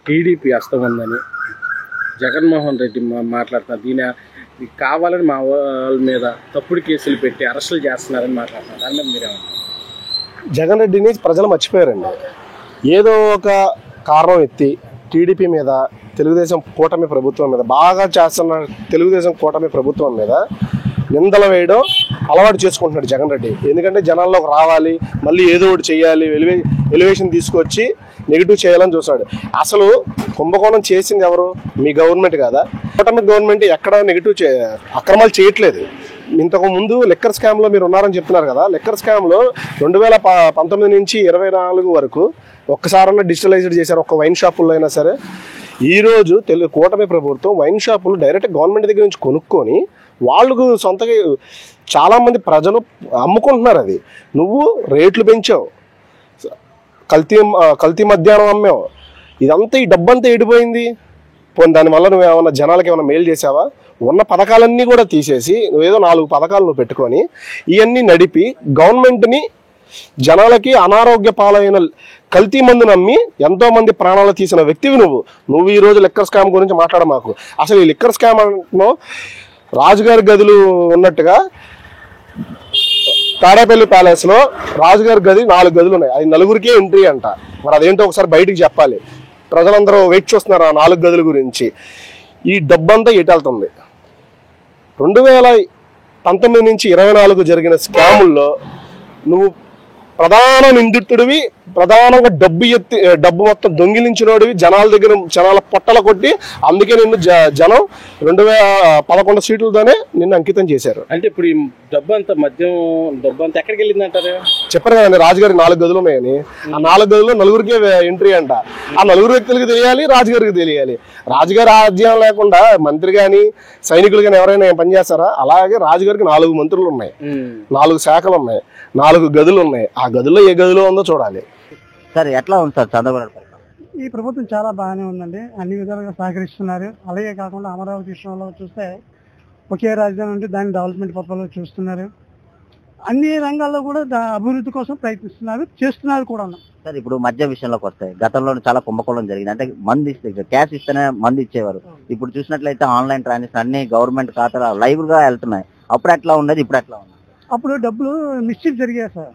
TDP హస్తం ఉందని జగన్మోహన్ రెడ్డి మాట్లాడుతున్నారు. దీని కావాలని మా వాళ్ళ మీద తప్పుడు కేసులు పెట్టి అరెస్టులు చేస్తున్నారని మాట్లాడుతున్నారు. దాని మీద మీరేమంటారు? జగన్ రెడ్డిని ప్రజలు మర్చిపోయారండి. ఏదో ఒక కారణం ఎత్తి టీడీపీ మీద, తెలుగుదేశం కూటమి ప్రభుత్వం మీద, బాగా చేస్తున్న తెలుగుదేశం కూటమి ప్రభుత్వం మీద నిందలు వేయడం అలవాటు చేసుకుంటున్నాడు జగన్ రెడ్డి. ఎందుకంటే జనాల్లోకి రావాలి, మళ్ళీ ఏదో ఒకటి చేయాలి, ఎలివేషన్ తీసుకొచ్చి నెగిటివ్ చేయాలని చూస్తాడు. అసలు కుంభకోణం చేసింది ఎవరు? మీ గవర్నమెంట్ కాదా? కూటమి గవర్నమెంట్ ఎక్కడ నెగిటివ్ అక్రమాలు చేయట్లేదు. ఇంతకు ముందు లిక్కర్ స్కామ్లో మీరు ఉన్నారని చెప్తున్నారు కదా. లిక్కర్ స్కామ్లో 2019 నుంచి 24 వరకు ఒక్కసారన్నా డిజిటలైజ్డ్ చేశారు, ఒక్క వైన్ షాపుల్లో అయినా సరే. ఈరోజు కూటమి ప్రభుత్వం వైన్ షాపులు డైరెక్ట్ గవర్నమెంట్ దగ్గర నుంచి కొనుక్కొని వాళ్ళకు సొంతగా చాలామంది ప్రజలు అమ్ముకుంటున్నారు. అది నువ్వు రేట్లు పెంచావు, కల్తీ మధ్యాహ్నం అమ్మావు. ఇదంతా ఈ డబ్బంతా ఎడిపోయింది. పోనీ దానివల్ల నువ్వు ఏమన్నా జనాలకి ఏమైనా మేలు చేసావా? ఉన్న పథకాలన్నీ కూడా తీసేసి నువ్వేదో 4 పథకాలు నువ్వు పెట్టుకొని ఇవన్నీ నడిపి గవర్నమెంట్ని జనాలకి అనారోగ్య పాలైన కల్తీ మందు నమ్మి ఎంతో మంది ప్రాణాలు తీసిన వ్యక్తివి నువ్వు ఈరోజు లిక్కర్ స్కామ్ గురించి మాట్లాడ మాకు. అసలు ఈ లిక్కర్ స్కామ్ లో రాజుగారి గదులు ఉన్నట్టుగా తాడేపల్లి ప్యాలెస్ లో రాజుగారి గది 4 గదులు ఉన్నాయి. అది నలుగురికే ఎంట్రీ అంట. మరి అదేంటో ఒకసారి బయటికి చెప్పాలి. ప్రజలందరూ వెయిట్ చూస్తున్నారు ఆ 4 గదుల గురించి. ఈ డబ్బంతా ఎటెళ్తుంది? 2019 నుంచి 24 జరిగిన స్కాముల్లో నువ్వు ప్రధాన నిందితుడివి, ప్రధానంగా డబ్బు మొత్తం దొంగిలించినోడివి, జనాల పొట్టల కొట్టి అందుకే నిన్ను జనం 2011 సీట్లతోనే నిన్ను అంకితం చేశారు. అంటే ఇప్పుడు ఈ డబ్బు అంతా ఎక్కడికి వెళ్ళింది అంటారు? చెప్పారు కదండి, రాజుగారి 4 గదులు ఉన్నాయని. ఆ 4 గదుల్లో నలుగురికి ఎంట్రీ అంట. ఆ 4 వ్యక్తులకి తెలియాలి, రాజుగారికి తెలియాలి. రాజుగారి ఆజ్ఞ లేకుండా మంత్రి కానీ సైనికులు కానీ ఎవరైనా పనిచేస్తారా? అలాగే రాజుగారికి 4 మంత్రులు ఉన్నాయి, 4 శాఖలు ఉన్నాయి, 4 గదులు ఉన్నాయి. ఆ గదుల్లో ఏ గదిలో ఉందో చూడాలి. సార్ ఎట్లా ఉంది సార్ చంద్రబాబు? ఈ ప్రభుత్వం చాలా బాగానే ఉందండి, అన్ని విధాలుగా సహకరిస్తున్నారు. అలాగే కాకుండా అమరావతి విషయంలో చూస్తే ఒకే రాజధాని ఉంటే దాని డెవలప్మెంట్ పథకంలో చూస్తున్నారు. అన్ని రంగాల్లో కూడా అభివృద్ధి కోసం ప్రయత్నిస్తున్నారు, చేస్తున్నారు కూడా. సార్ ఇప్పుడు మద్య విషయంలోకి వస్తాయి, గతంలో చాలా కుంభకోణం జరిగింది. అంటే మంది ఇస్తే క్యాష్ ఇస్తేనే మంది ఇచ్చేవారు. ఇప్పుడు చూసినట్లయితే ఆన్లైన్ ట్రాన్సాక్షన్ అన్ని గవర్నమెంట్ ఖాతాలో లైవ్ గా వెళ్తున్నాయి. అప్పుడు ఎట్లా ఉండేది, ఇప్పుడు ఎట్లా ఉంది? అప్పుడు డబ్బులు మిస్టేక్ జరిగాయి సార్.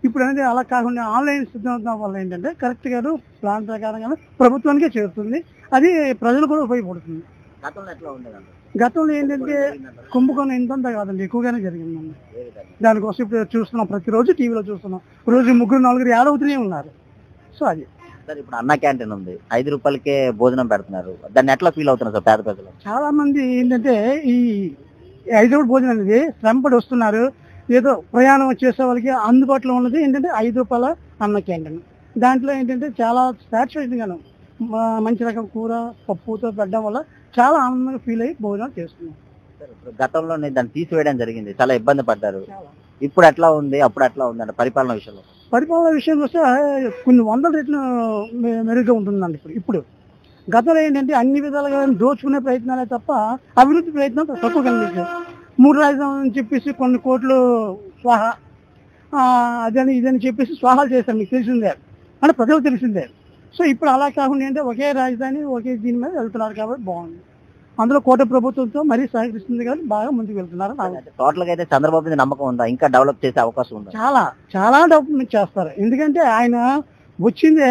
ఇప్పుడు అనేది అలా కాకుండా ఆన్లైన్ సిద్ధం వల్ల ఏంటంటే కరెక్ట్ గా ప్లాన్ ప్రకారంగా ప్రభుత్వానికే చేరుతుంది, అది ప్రజలు కూడా ఉపయోగపడుతుంది. గతంలో ఏంటంటే కుంభకోణం ఎంతంతా కాదండి, ఎక్కువగానే జరిగిందండి. దానికోసం ఇప్పుడు చూస్తున్నాం, ప్రతిరోజు టీవీలో చూస్తున్నాం, రోజు 3-4 యాడ్ అవుతూనే ఉన్నారు. సో అది సార్ ఇప్పుడు అన్న క్యాంటీన్ ఉంది, 5 రూపాయలకే భోజనం పెడుతున్నారు. దాన్ని ఎట్లా ఫీల్ అవుతున్నారు సార్ పేద ప్రజలు? చాలా మంది ఏంటంటే ఈ 5 రూపాయల భోజనం అనేది శ్రమపడి వస్తున్నారు. ఏదో ప్రయాణం చేసే వాళ్ళకి అందుబాటులో ఉన్నది ఏంటంటే 5 రూపాయల అన్న క్యాంటీన్. దాంట్లో ఏంటంటే చాలా సాటిస్ఫాక్షన్ గాను మంచి రకం కూర పప్పుతో పెట్టడం వల్ల చాలా ఆనందంగా ఫీల్ అయ్యి భోజనం చేస్తున్నాం. గతంలో దాన్ని తీసివేయడం జరిగింది, చాలా ఇబ్బంది పడ్డారు. ఇప్పుడు ఎట్లా ఉంది, అప్పుడు ఎట్లా ఉంది అంటే పరిపాలన విషయంలో వస్తే కొన్ని 100 రెట్లు మెరుగ్గా ఉంటుందండి. ఇప్పుడు గతంలో ఏంటంటే అన్ని విధాలుగా దోచుకునే ప్రయత్నాలే తప్ప అభివృద్ధి ప్రయత్నం తక్కువ కనిపించారు. 3 రాజధానులు అని చెప్పేసి కొన్ని కోట్లు స్వాహా, అదని ఇదని చెప్పేసి స్వాహాలు చేశారు. మీకు తెలిసిందే అంటే ప్రజలకు తెలిసిందే. సో ఇప్పుడు అలా కాకుండా అంటే ఒకే రాజధాని ఒకే దీని మీద వెళ్తున్నారు కాబట్టి బాగుంది. అందులో కోట ప్రభుత్వంతో మరీ సహకరిస్తుంది కాబట్టి బాగా ముందుకు వెళ్తున్నారు. టోటల్ గా అయితే చంద్రబాబు మీద నమ్మకం ఉందా? ఇంకా డెవలప్ చేసే అవకాశం ఉందా? చాలా చాలా డెవలప్మెంట్ చేస్తారు. ఎందుకంటే ఆయన వచ్చిందే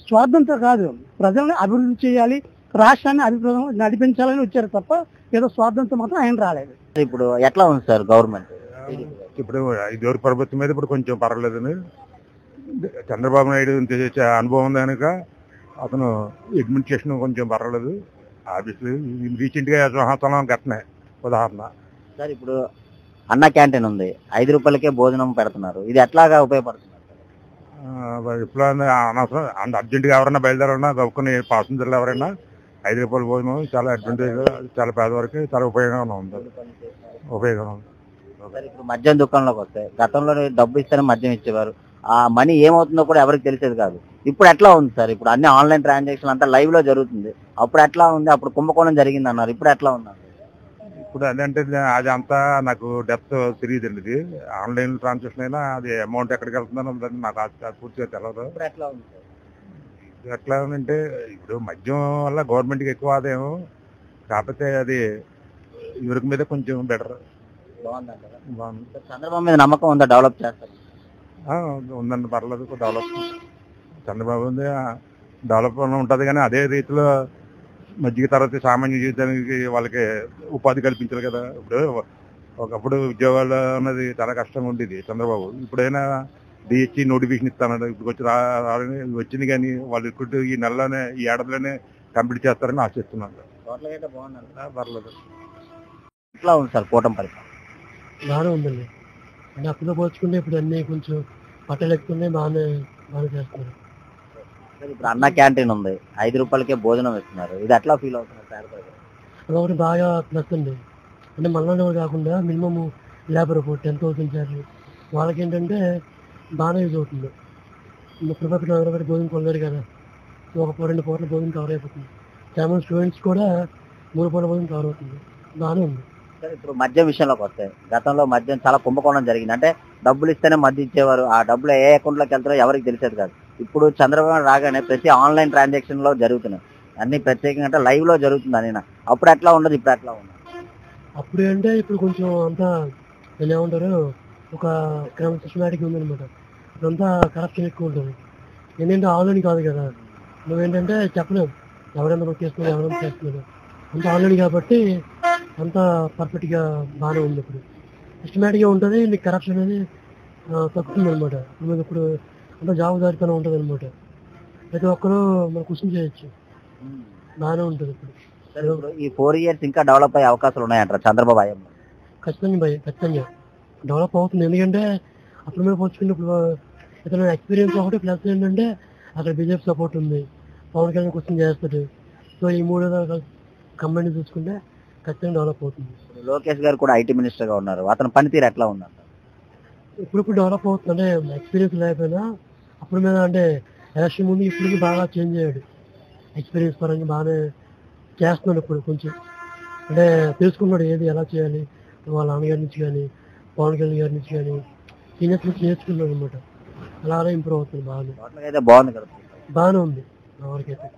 స్వార్థంతో కాదు, ప్రజల్ని అభివృద్ధి చేయాలి, రాష్ట్రాన్ని అభివృద్ధి నడిపించాలని వచ్చారు తప్ప ఏదో స్వార్థంతో మాత్రం ఆయన రాలేదు. ఇప్పుడు ఎట్లా ఉంది సార్ గవర్నమెంట్? ఇప్పుడు 5 ప్రభుత్వం మీద ఇప్పుడు కొంచెం పర్వాలేదని చంద్రబాబు నాయుడు అనుభవం ఉంది కనుక అతను అడ్మినిస్ట్రేషన్ కొంచెం పర్వాలేదు. ఆబ్వియస్లీ రీసెంట్ గా సంవత్సరం ఘటనే ఉదాహరణ. సార్ ఇప్పుడు అన్న క్యాంటీన్ ఉంది, 5 రూపాయలకే భోజనం పెడుతున్నారు. ఇది ఎట్లాగా ఉపయోగపడుతుంది? ఇప్పుడు అనవసరం అంత అర్జెంట్ గా ఎవరైనా బయలుదేరన్నా కొన్ని పాసెంజర్లు ఎవరైనా 5 రూపాయల భోజనం చాలా అడ్వాంటేజ్, చాలా పేదవారికి చాలా ఉపయోగంగా ఉంది. ఇప్పుడు మద్యం దుకాణంలోకి వస్తే గతంలో డబ్బు ఇస్తేనే మద్యం ఇచ్చేవారు, ఆ మనీ ఏమవుతుందో కూడా ఎవరికి తెలిసేది కాదు. ఇప్పుడు ఎట్లా ఉంది సార్? ఇప్పుడు అన్ని ఆన్లైన్ ట్రాన్సాక్షన్ అంతా లైవ్ లో జరుగుతుంది. అప్పుడు ఎట్లా ఉంది? అప్పుడు కుంభకోణం జరిగింది అన్నారు, ఇప్పుడు ఎట్లా ఉంది? ఇప్పుడు అదంటే అది అంతా నాకు డెప్త్ తెలియదండి. ఇది ఆన్లైన్ ట్రాన్సాక్షన్ అయినా అది అమౌంట్ ఎక్కడికి వెళ్తుందని నాకు పూర్తిగా తెలియదు. ఎట్లా అంటే ఇప్పుడు మద్యం వల్ల గవర్నమెంట్కి ఎక్కువ ఆదాయం, కాకపోతే అది ఇవరికి మీద కొంచెం బెటర్. బాగుందంటారా? బాగుంది. చంద్రబాబు మీద నమ్మకం ఉందా డెవలప్ చేస్తారు? ఉందండి, పర్లేదు, డెవలప్. చంద్రబాబు డెవలప్ ఉంటుంది, కానీ అదే రీతిలో మధ్య తరగతి సామాన్య జీవితానికి వాళ్ళకి ఉపాధి కల్పించాలి కదా. ఇప్పుడు ఒకప్పుడు ఉద్యోగాలు అన్నది చాలా కష్టంగా ఉండేది చంద్రబాబు. ఇప్పుడైనా డిఎస్సి నోటిఫికేషన్ ఇస్తానన్నాడు, ఇప్పుడు వచ్చింది, కానీ వాళ్ళు ఇప్పుడు ఈ నెలలోనే, ఈ ఏడాదిలోనే కంప్లీట్ చేస్తారని ఆశిస్తున్నాను. పర్లేదు. ఎట్లా ఉంది సార్ కూటమి పరిపాలన? బాగానే ఉందండి. అంటే అప్పులో పోల్చుకుంటే ఇప్పుడు అన్ని కొంచెం పట్టలేకపోతే బాగానే చేస్తున్నారు. ఇప్పుడు అన్న క్యాంటీన్ ఉంది, 5 రూపాయలకే భోజనం ఇస్తున్నారు. ఇది ఎట్లా ఫీల్ అవుతున్నారు? అదొకటి బాగా ప్లస్ అండి. అంటే మనలోనే కాకుండా మినిమం లేబర్ 10,000 చార్జ్ వాళ్ళకి ఏంటంటే బాగానే యూజ్ అవుతుంది. ఇప్పుడు ఒకటి భోజనం కొనలేరు కదా, ఒక 2 పూటల భోజనం కవర్ అయిపోతుంది. చాలా స్టూడెంట్స్ కూడా 3 పూటల భోజనం కవర్ అవుతుంది. బాగానే ఉంది. ఇప్పుడు మద్యం విషయంలోకి వస్తే, గతంలో మద్యం చాలా కుంభకోణం జరిగింది. అంటే డబ్బులు ఇస్తేనే మద్యం ఇచ్చేవారు, ఆ డబ్బులు ఏ అకౌంట్లోకి వెళ్తారో ఎవరికి తెలిసేది కాదు. ఇప్పుడు చంద్రబాబు రాగానే ప్రతి ఆన్లైన్ ట్రాన్సాక్షన్ లో జరుగుతున్నాయి, అన్ని ప్రత్యేకంగా అంటే లైవ్ లో జరుగుతుంది అని. అప్పుడు ఎట్లా ఉండదు, ఇప్పుడు ఎట్లా ఉంది? అప్పుడు అంటే ఇప్పుడు కొంచెం అంతా ఏమంటారు, ఒక క్రమ సిస్టమేటిక్ ఉందనమాట. ఇప్పుడంతా కరప్షన్ ఎక్కువ ఉంటుంది. ఏంటంటే ఆన్లైన్ కాదు కదా, నువ్వేంటంటే చెప్పలేవు ఎవరైనా చేస్తున్నాడు, ఎవరైనా చేస్తున్నాడు. అంత ఆన్లైన్ కాబట్టి అంతా పర్ఫెక్ట్గా బాగానే ఉంది. ఇప్పుడు సిస్టమేటిక్గా ఉంటుంది, నీకు కరప్షన్ అనేది తగ్గుతుంది అనమాట. ఇప్పుడు అంతా జవాబుదారితనం ఉంటుంది అనమాట. ప్రతి ఒక్కరూ మనం క్వశ్చన్ చేయొచ్చు, బాగానే ఉంటుంది. ఇప్పుడు ఈ 4 years ఇంకా డెవలప్ అయ్యే అవకాశాలు ఉన్నాయంటారు చంద్రబాబు హయాంలో? ఖచ్చితంగా డెవలప్ అవుతుంది. ఎందుకంటే అప్పుడు మీద పోల్చుకుంటే ఇప్పుడు ఇతను ఎక్స్పీరియన్స్ ఒకటి, ప్లస్ ఏంటంటే అక్కడ బీజేపీ సపోర్ట్ ఉంది, పవన్ కళ్యాణ్ క్వశ్చన్ చేస్తాడు. సో ఈ 3 కంబైన్ చూసుకుంటే ఖచ్చితంగా డెవలప్ అవుతుంది. లోకేష్ గారు కూడా ఐటీ మినిస్టర్ గా ఉన్నారు, అతని పనితీరు ఎట్లా ఉందంట? ఇప్పుడు డెవలప్ అవుతుంది. అంటే ఎక్స్పీరియన్స్ లేకపోయినా అప్పుడు మీద అంటే ఎలక్షన్ ముందు ఇప్పటికి బాగా చేంజ్ అయ్యాడు. ఎక్స్పీరియన్స్ పరంగా బాగానే చేస్తున్నాడు. ఇప్పుడు కొంచెం అంటే తెలుసుకున్నాడు ఏది ఎలా చేయాలి, వాళ్ళ నాన్నగారి నుంచి కానీ పవన్ కళ్యాణ్ గారి నుంచి కానీ సీనియర్స్ నుంచి నేర్చుకున్నాడు అనమాట. అలా ఇంప్రూవ్ అవుతుంది. బాగానే బాగుంది కదా? బాగానే ఉంది నా వరకైతే.